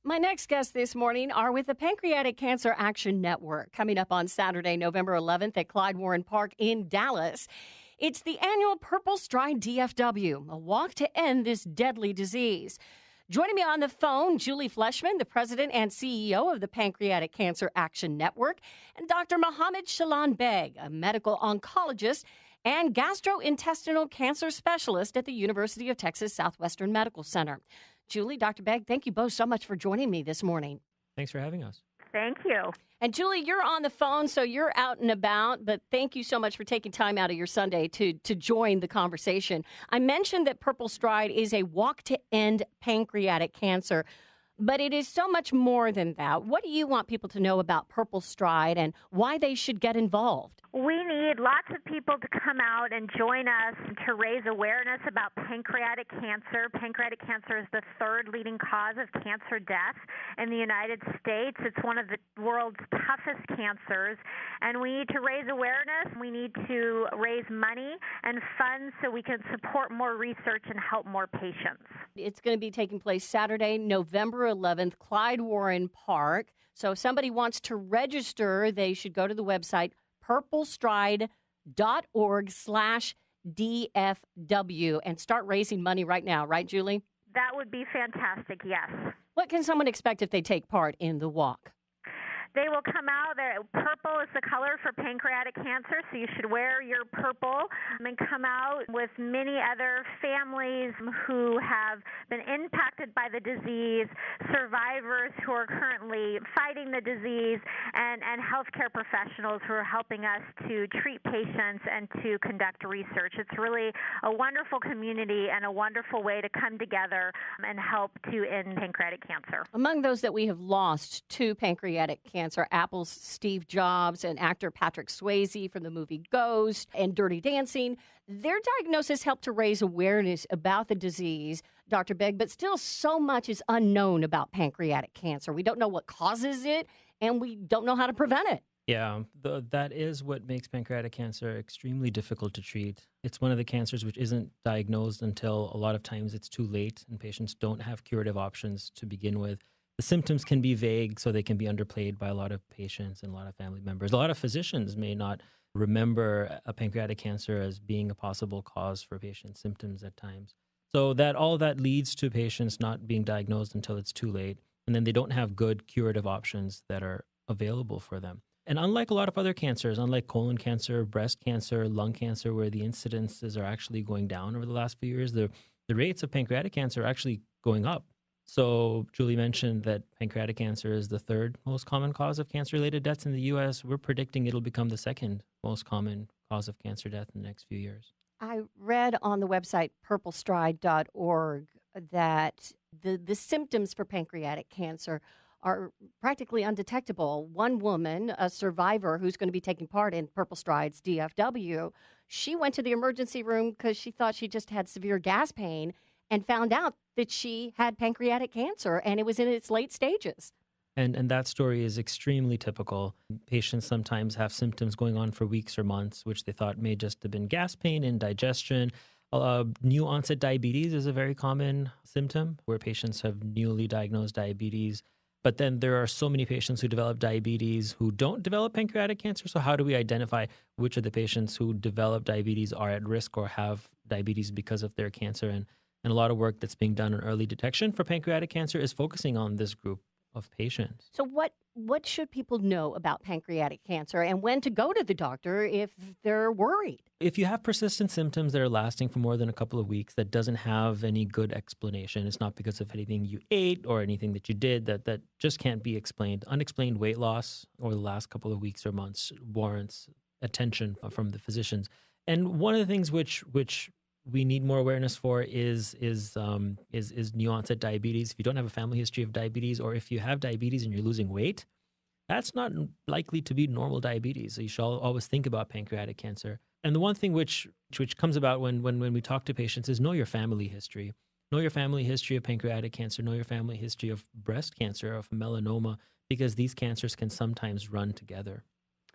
My next guests this morning are with the Pancreatic Cancer Action Network, coming up on Saturday, November 11th at Clyde Warren Park in Dallas. It's the annual PurpleStride DFW, a walk to end this deadly disease. Joining me on the phone, Julie Fleshman, the president and CEO of the Pancreatic Cancer Action Network, and Dr. Mohammed Shaalan Beg, a medical oncologist and gastrointestinal cancer specialist at the University of Texas Southwestern Medical Center. Julie, Dr. Beg, thank you both so much for joining me this morning. Thanks for having us. Thank you. And Julie, you're on the phone, so you're out and about, but thank you so much for taking time out of your Sunday to join the conversation. I mentioned that PurpleStride is a walk to end pancreatic cancer, but it is so much more than that. What do you want people to know about PurpleStride and why they should get involved? We need lots of people to come out and join us to raise awareness about pancreatic cancer. Pancreatic cancer is the third leading cause of cancer death in the United States. It's one of the world's toughest cancers, and we need to raise awareness. We need to raise money and funds so we can support more research and help more patients. It's going to be taking place Saturday, November 11th, Clyde Warren Park. So if somebody wants to register, they should go to the website PurpleStride.org/DFW and start raising money right now. Right, Julie? That would be fantastic, yes. What can someone expect if they take part in the walk? They will come out. Purple is the color for pancreatic cancer, so you should wear your purple and come out with many other families who have been impacted by the disease, survivors who are currently fighting the disease, and healthcare professionals who are helping us to treat patients and to conduct research. It's really a wonderful community and a wonderful way to come together and help to end pancreatic cancer. Among those that we have lost to pancreatic cancer, Apple's Steve Jobs and actor Patrick Swayze from the movie Ghost and Dirty Dancing. Their diagnosis helped to raise awareness about the disease, Dr. Beg, but still so much is unknown about pancreatic cancer. We don't know what causes it, and we don't know how to prevent it. Yeah, that is what makes pancreatic cancer extremely difficult to treat. It's one of the cancers which isn't diagnosed until a lot of times it's too late, and patients don't have curative options to begin with. The symptoms can be vague, so they can be underplayed by a lot of patients and a lot of family members. A lot of physicians may not remember a pancreatic cancer as being a possible cause for patients' symptoms at times. So all that leads to patients not being diagnosed until it's too late, and then they don't have good curative options that are available for them. And unlike a lot of other cancers, unlike colon cancer, breast cancer, lung cancer, where the incidences are actually going down over the last few years, the rates of pancreatic cancer are actually going up. So Julie mentioned that pancreatic cancer is the third most common cause of cancer-related deaths in the U.S. We're predicting it'll become the second most common cause of cancer death in the next few years. I read on the website PurpleStride.org that the symptoms for pancreatic cancer are practically undetectable. One woman, a survivor who's going to be taking part in PurpleStride's DFW, she went to the emergency room because she thought she just had severe gas pain and found out that she had pancreatic cancer and it was in its late stages. And that story is extremely typical. Patients sometimes have symptoms going on for weeks or months, which they thought may just have been gas pain, indigestion. New onset diabetes is a very common symptom where patients have newly diagnosed diabetes. But then there are so many patients who develop diabetes who don't develop pancreatic cancer. So how do we identify which of the patients who develop diabetes are at risk or have diabetes because of their cancer? And a lot of work that's being done on early detection for pancreatic cancer is focusing on this group of patients. So what should people know about pancreatic cancer and when to go to the doctor if they're worried? If you have persistent symptoms that are lasting for more than a couple of weeks, that doesn't have any good explanation, it's not because of anything you ate or anything that you did, that just can't be explained. Unexplained weight loss over the last couple of weeks or months warrants attention from the physicians. And one of the things which we need more awareness for is new onset diabetes. If you don't have a family history of diabetes, or if you have diabetes and you're losing weight, that's not likely to be normal diabetes. So you should always think about pancreatic cancer. And the one thing which comes about when we talk to patients is know your family history. Know your family history of pancreatic cancer. Know your family history of breast cancer, of melanoma, because these cancers can sometimes run together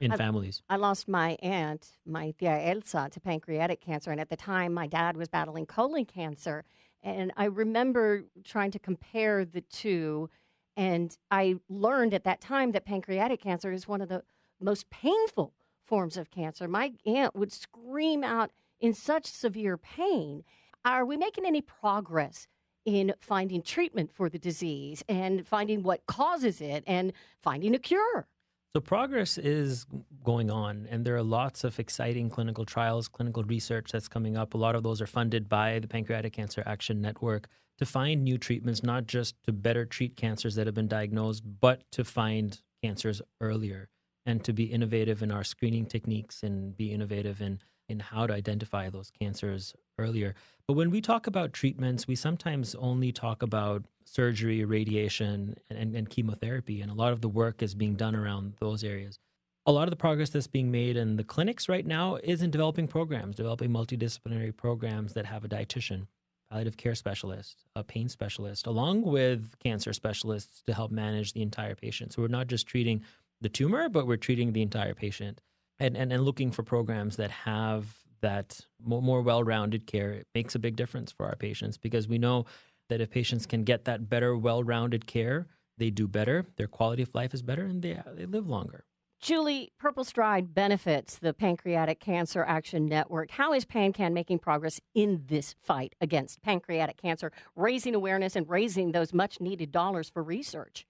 in families. I lost my aunt, my tia Elsa, to pancreatic cancer. And at the time, my dad was battling colon cancer. And I remember trying to compare the two. And I learned at that time that pancreatic cancer is one of the most painful forms of cancer. My aunt would scream out in such severe pain. Are we making any progress in finding treatment for the disease and finding what causes it and finding a cure? So progress is going on, and there are lots of exciting clinical trials, clinical research that's coming up. A lot of those are funded by the Pancreatic Cancer Action Network to find new treatments, not just to better treat cancers that have been diagnosed, but to find cancers earlier and to be innovative in our screening techniques and be innovative in how to identify those cancers earlier. But when we talk about treatments, we sometimes only talk about surgery, radiation, and chemotherapy. And a lot of the work is being done around those areas. A lot of the progress that's being made in the clinics right now is in developing multidisciplinary programs that have a dietitian, palliative care specialist, a pain specialist, along with cancer specialists to help manage the entire patient. So we're not just treating the tumor, but we're treating the entire patient and looking for programs that have that more well-rounded care. It makes a big difference for our patients because we know that if patients can get that better, well-rounded care, they do better, their quality of life is better, and they live longer. Julie, PurpleStride benefits the Pancreatic Cancer Action Network. How is PanCAN making progress in this fight against pancreatic cancer, raising awareness and raising those much-needed dollars for research?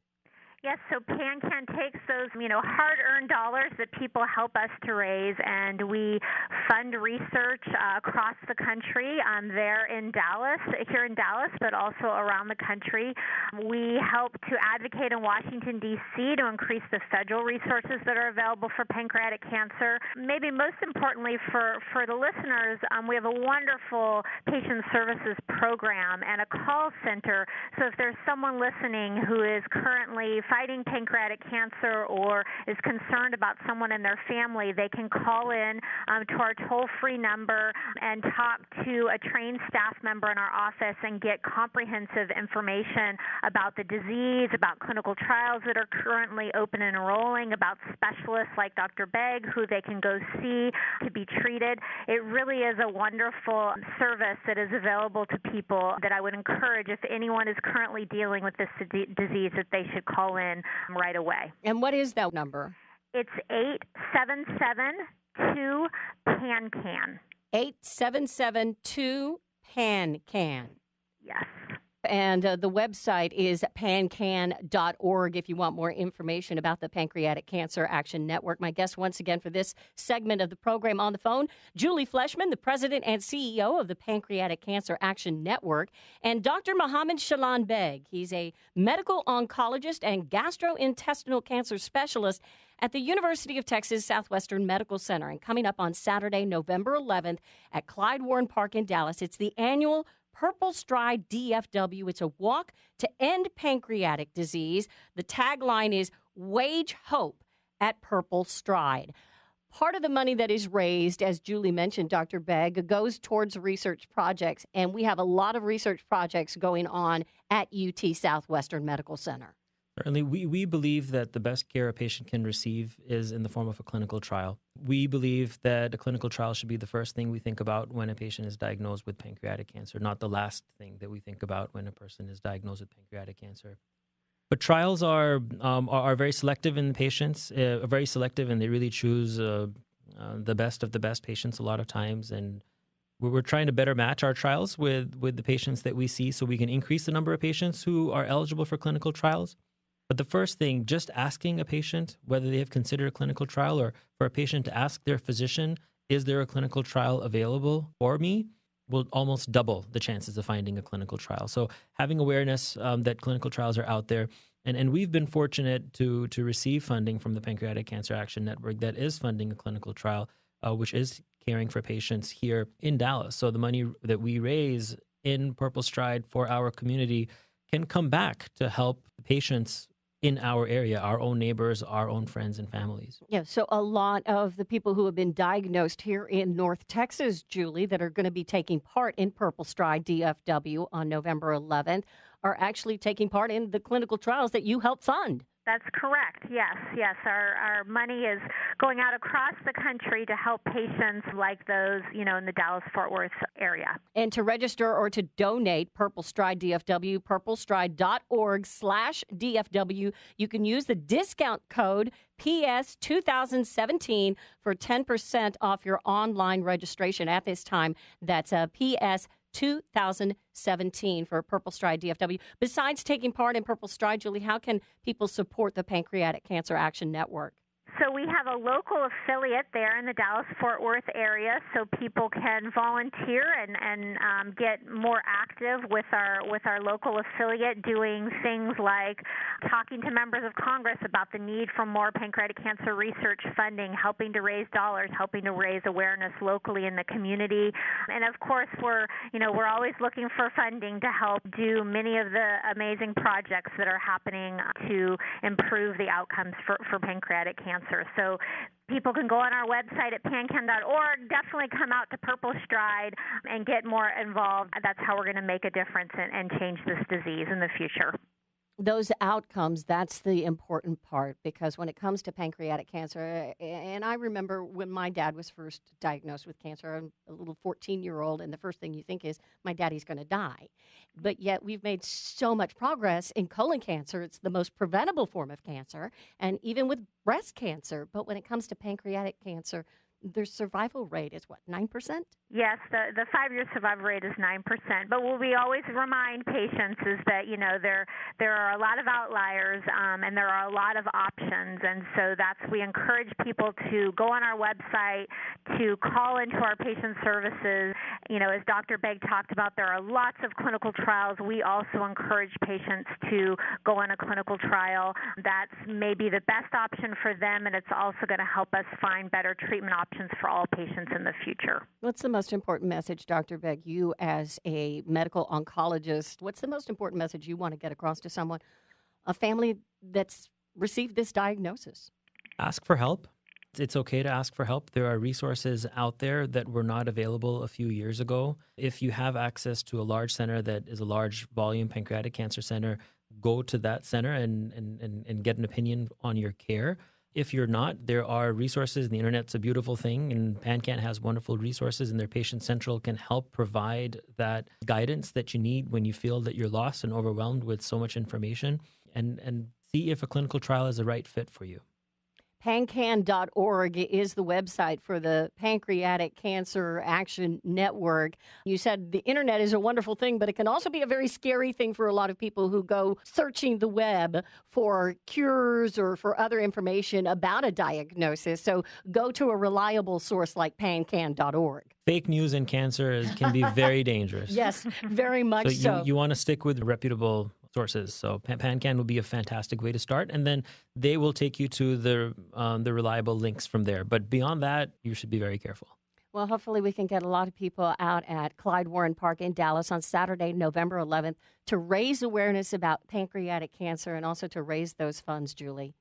Yes, so PanCAN takes those, hard-earned dollars that people help us to raise, and we fund research across the country. There in Dallas, here in Dallas, but also around the country. We help to advocate in Washington, D.C. to increase the federal resources that are available for pancreatic cancer. Maybe most importantly for the listeners, we have a wonderful patient services program and a call center. So if there's someone listening who is currently fighting pancreatic cancer or is concerned about someone in their family, they can call in to our toll-free number and talk to a trained staff member in our office and get comprehensive information about the disease, about clinical trials that are currently open and enrolling, about specialists like Dr. Begg who they can go see to be treated. It really is a wonderful service that is available to people that I would encourage, if anyone is currently dealing with this disease, that they should call in right away. And what is that number? It's 877-2-PanCAN. 877-2-PanCAN. Yes. And the website is pancan.org if you want more information about the Pancreatic Cancer Action Network. My guest once again for this segment of the program on the phone, Julie Fleshman, the president and CEO of the Pancreatic Cancer Action Network, and Dr. Mohammed Shaalan Beg. He's a medical oncologist and gastrointestinal cancer specialist at the University of Texas Southwestern Medical Center. And coming up on Saturday, November 11th at Clyde Warren Park in Dallas, it's the annual PurpleStride DFW. It's a walk to end pancreatic disease. The tagline is Wage Hope at PurpleStride. Part of the money that is raised, as Julie mentioned, Dr. Begg, goes towards research projects, and we have a lot of research projects going on at UT Southwestern Medical Center. Certainly, we believe that the best care a patient can receive is in the form of a clinical trial. We believe that a clinical trial should be the first thing we think about when a patient is diagnosed with pancreatic cancer, not the last thing that we think about when a person is diagnosed with pancreatic cancer. But trials are very selective in patients, very selective, and they really choose the best of the best patients a lot of times. And we're trying to better match our trials with the patients that we see so we can increase the number of patients who are eligible for clinical trials. But the first thing, just asking a patient whether they have considered a clinical trial, or for a patient to ask their physician, is there a clinical trial available for me, will almost double the chances of finding a clinical trial. So having awareness that clinical trials are out there. And we've been fortunate to receive funding from the Pancreatic Cancer Action Network that is funding a clinical trial, which is caring for patients here in Dallas. So the money that we raise in PurpleStride for our community can come back to help patients in our area, our own neighbors, our own friends and families. Yeah, so a lot of the people who have been diagnosed here in North Texas, Julie, that are going to be taking part in PurpleStride DFW on November 11th are actually taking part in the clinical trials that you help fund. That's correct. Yes. Our money is going out across the country to help patients like those, in the Dallas-Fort Worth area. And to register or to donate PurpleStride DFW, purplestride.org/DFW, you can use the discount code PS2017 for 10% off your online registration at this time. That's PS 2017 for PurpleStride DFW. Besides taking part in PurpleStride, Julie, how can people support the Pancreatic Cancer Action Network? So we have a local affiliate there in the Dallas-Fort Worth area, so people can volunteer and get more active with our local affiliate, doing things like talking to members of Congress about the need for more pancreatic cancer research funding, helping to raise dollars, helping to raise awareness locally in the community, and of course we're always looking for funding to help do many of the amazing projects that are happening to improve the outcomes for pancreatic cancer. So people can go on our website at PanCAN.org, definitely come out to PurpleStride and get more involved. That's how we're going to make a difference and change this disease in the future. Those outcomes, that's the important part, because when it comes to pancreatic cancer, and I remember when my dad was first diagnosed with cancer, I'm a little 14-year-old, and the first thing you think is, my daddy's going to die. But yet we've made so much progress in colon cancer. It's the most preventable form of cancer, and even with breast cancer. But when it comes to pancreatic cancer, their survival rate is what, 9%? Yes, the 5-year survival rate is 9%. But what we always remind patients is that, there are a lot of outliers and there are a lot of options. And so we encourage people to go on our website, to call into our patient services. As Dr. Begg talked about, there are lots of clinical trials. We also encourage patients to go on a clinical trial. That's maybe the best option for them, and it's also going to help us find better treatment options for all patients in the future. What's the most important message, Dr. Begg, you as a medical oncologist, what's the most important message you want to get across to someone, a family that's received this diagnosis? Ask for help. It's okay to ask for help. There are resources out there that were not available a few years ago. If you have access to a large center that is a large volume pancreatic cancer center, go to that center and get an opinion on your care. If you're not, there are resources. The internet's a beautiful thing, and PanCAN has wonderful resources, and their Patient Central can help provide that guidance that you need when you feel that you're lost and overwhelmed with so much information, and see if a clinical trial is the right fit for you. PanCAN.org is the website for the Pancreatic Cancer Action Network. You said the internet is a wonderful thing, but it can also be a very scary thing for a lot of people who go searching the web for cures or for other information about a diagnosis. So go to a reliable source like PanCAN.org. Fake news in cancer can be very dangerous. Yes, very much so. You want to stick with reputable sources. So PanCAN will be a fantastic way to start, and then they will take you to the reliable links from there. But beyond that, you should be very careful. Well, hopefully we can get a lot of people out at Clyde Warren Park in Dallas on Saturday, November 11th, to raise awareness about pancreatic cancer and also to raise those funds, Julie.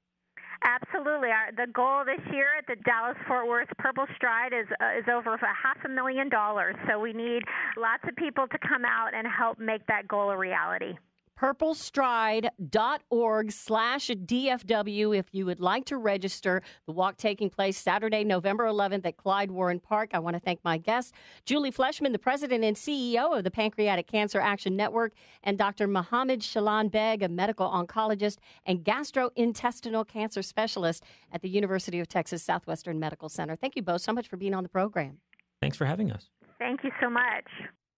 Absolutely. The goal this year at the Dallas-Fort Worth PurpleStride is over $500,000. So we need lots of people to come out and help make that goal a reality. PurpleStride.org/DFW if you would like to register. The walk taking place Saturday, November 11th at Clyde Warren Park. I want to thank my guests, Julie Fleshman, the president and CEO of the Pancreatic Cancer Action Network, and Dr. Mohammed Shaalan Begg, a medical oncologist and gastrointestinal cancer specialist at the University of Texas Southwestern Medical Center. Thank you both so much for being on the program. Thanks for having us. Thank you so much.